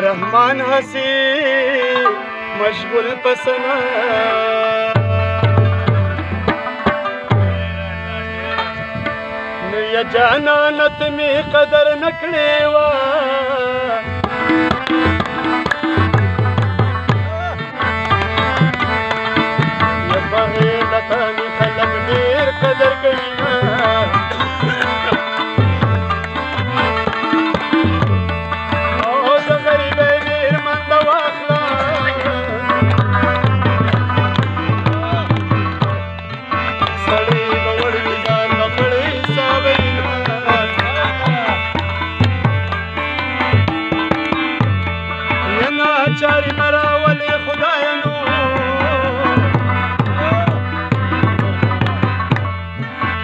رحمان हसी मशगुल पसना या जानानत में कदर नकड़ेवा या बहे लतानी खलक देर कदर करीना चारी मरावले खुदायनो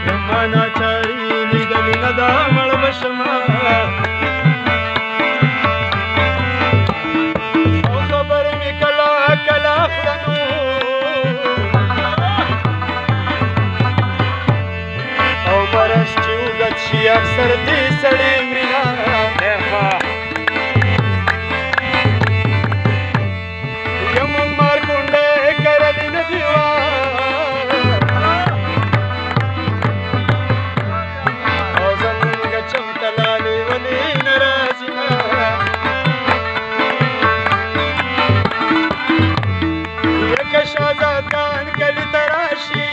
रमाना चारी निदल नदा मळबशमा ओ खबर में कला कला खनो ओ बरस चुगत शी अक्सर दी सड़ी मिना शाजादान कली तराशी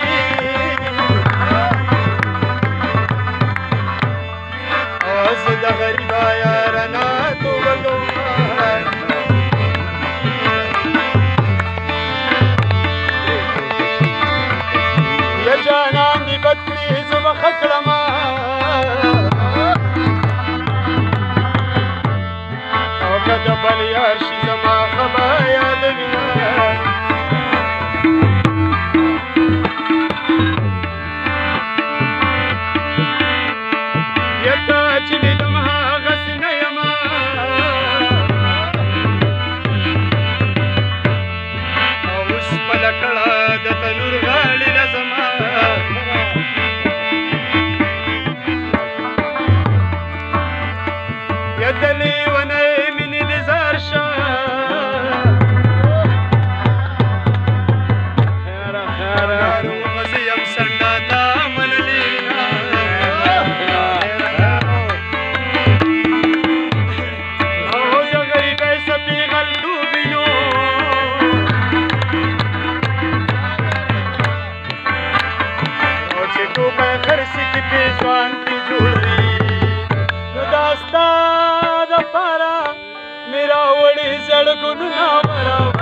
आज द गरीबा यारना तो बगवा या जाना नी बदली जुब खकड़मा ओ कद बल यार शी जमा खबा याद बिना يدلي وانا من انتظار خير ومزيم سنداتا من لينا او جغري بيسا بغلدو بينو او چکو بخرسی کی پیزوان کی جوڑی داستا پارا میرا وڑی زڑگن نا برابر